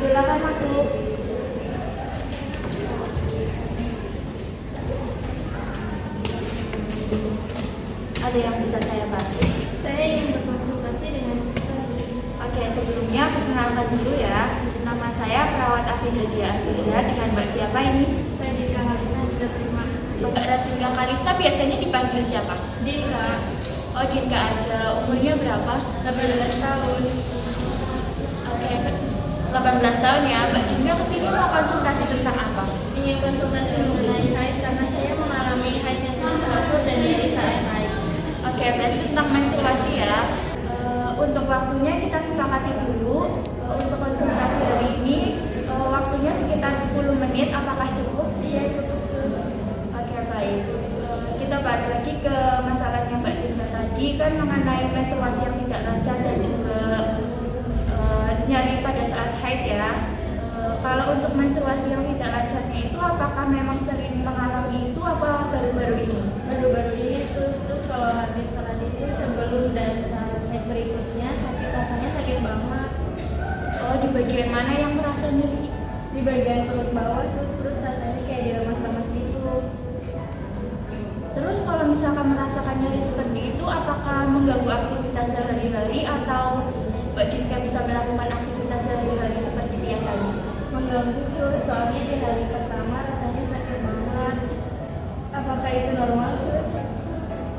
Silakan masuk. Ada yang bisa saya bantu? Saya ingin berkonsultasi dengan suster. Oke, sebelumnya perkenalkan dulu ya. Nama saya perawat Afida Dia Asira. Dengan Mbak siapa ini? Radhika Kalista sudah terima. Mbak Radhika Kalista biasanya dipanggil siapa? Dinka, Oh, Dinka aja. Umurnya berapa? 18 tahun. Oke, 18 tahun ya. Mbak Dinka kesini mau konsultasi tentang apa? Ingin konsultasi mengenai haid karena saya mengalami haid yang tidak teratur dan nyeri saat haid. Oke, berarti tentang menstruasi ya. Untuk waktunya kita sepakati dulu. Untuk konsultasi hari ini waktunya sekitar 10 menit. Apakah cukup? Iya, cukup sus. Oke, baik. Kita balik lagi ke masalahnya Mbak Dinda tadi kan mengenai menstruasi yang tidak lancar dan juga nyeri pada saat haid ya. Kalau untuk menstruasi yang tidak lancarnya itu apakah memang sering mengalami itu apa baru-baru ini? Baru-baru ini sus, terus kalau habis salat itu sebelum dan saat haid berikutnya rasanya sakit banget. Oh, di bagian mana yang merasa nyeri? Di bagian perut bawah sus, terus rasanya kayak dilemas-lemas gitu. Terus kalau misalkan merasakan nyeri seperti itu, apakah mengganggu aktivitas sehari-hari atau Mbak Dinka bisa melakukan aktivitas sehari-hari seperti biasanya? Mengganggu sus, soalnya di hari pertama rasanya sakit banget. Apakah itu normal sus?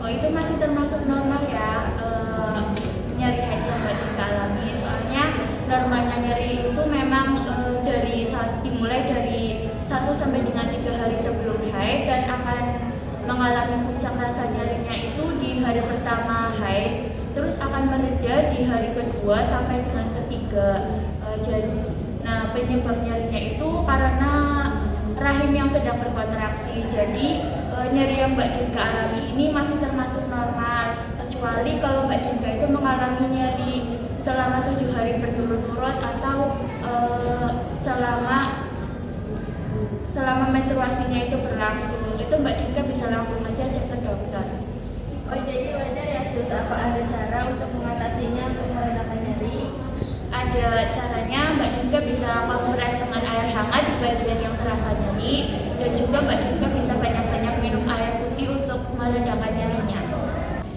Oh, itu masih termasuk normal ya, nyeri haid yang Mbak Dinka alami. Soalnya normalnya nyeri itu memang dimulai dari 1 sampai dengan 3 hari sebelum haid dan akan mengalami puncak rasa nyerinya itu di hari pertama haid, terus akan mereda di hari kedua sampai dengan ketiga. Nah, penyebab nyerinya itu karena rahim yang sedang berkontraksi. Jadi nyeri yang Mbak Dinka alami ini masih termasuk normal, kecuali kalau Mbak Dinka itu mengalami nyeri selama 7 hari berturut-turut atau selama menstruasinya itu berlangsung. Itu Mbak Dinka bisa langsung aja cek ke dokter. Oh, jadi wajar ya sus, apa ada cara untuk mengatasinya untuk meredakan nyeri? Ada caranya. Mbak Dinka bisa kompres dengan air hangat di bagian yang terasa nyeri, dan juga Mbak Dinka bisa banyak-banyak minum air putih untuk meredakan nyerinya.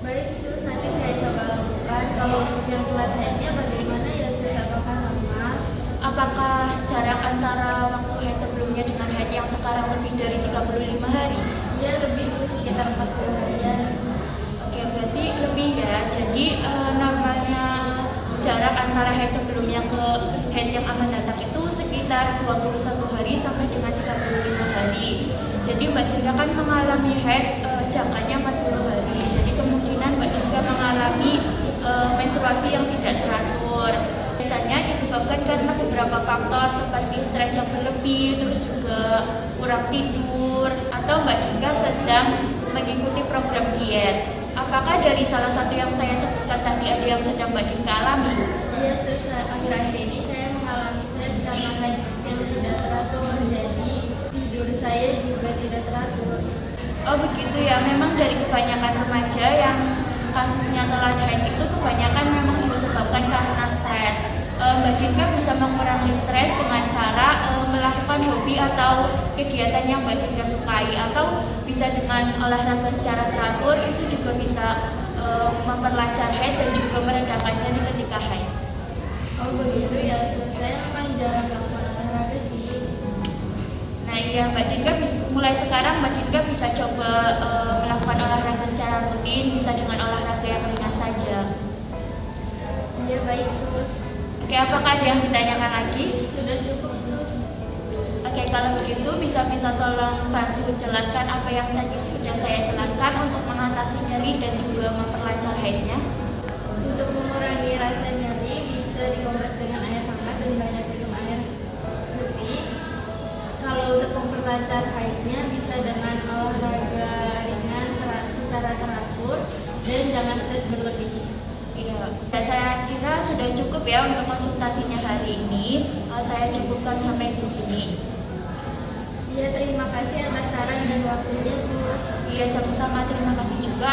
Baik sus, nanti saya coba lakukan. Kalau untuk yang telat haidnya bagaimana ya sus, apakah normal? Apakah jarak antara waktu haid sebelumnya dengan haid yang sekarang lebih dari 35 hari? Iya, lebih sus, sekitar 40 harian. Oke, berarti lebih ya. Jadi normalnya jarak antara haid sebelumnya ke haid yang akan datang itu sekitar 21 hari sampai dengan 35 hari. Jadi Mbak Dinka kan mengalami haid jangkanya 40 hari. Jadi kemungkinan Mbak Dinka mengalami menstruasi yang tidak teratur. Biasanya disebabkan karena beberapa faktor seperti stres yang berlebih, terus juga kurang tidur, atau Mbak Dinka sedang mengikuti program diet. Apakah dari salah satu yang saya sebutkan tadi ada yang sedang Mbak Dinka alami? Iya sus, akhir-akhir ini saya mengalami stres karena haid yang tidak teratur, jadi tidur saya juga tidak teratur. Oh begitu ya, memang dari kebanyakan remaja yang kasusnya telat haid itu kebanyakan memang disebabkan karena stres. Mbak Dinka bisa mengurangi stres dengan cara melakukan hobi atau kegiatan yang Mbak Dinka sukai, atau bisa dengan olahraga secara teratur. Itu juga bisa memperlancar haid dan juga meredakan nyeri ketika haid. Oh begitu ya sus, saya memang jarang melakukan olahraga sih. Nah iya, Mbak Dinka mulai sekarang Mbak Dinka bisa coba melakukan olahraga secara rutin, bisa dengan olahraga yang ringan saja. Iya baik sus. Oke, apakah ada yang ditanyakan lagi? Sudah cukup sus. Oke, kalau begitu bisa minta tolong bantu jelaskan apa yang tadi sudah saya jelaskan untuk mengatasi nyeri dan juga memperlancar haidnya. Untuk mengurangi rasa nyeri bisa dikompres dengan air hangat dan banyak minum air putih. Kalau untuk memperlancar haidnya bisa dengan olahraga ringan secara teratur dan jangan stres berlebih. Iya, saya kira sudah cukup ya untuk konsultasinya hari ini. Saya cukupkan sampai di sini. Iya, terima kasih atas saran dan waktunya sus. Iya, sama-sama. Terima kasih juga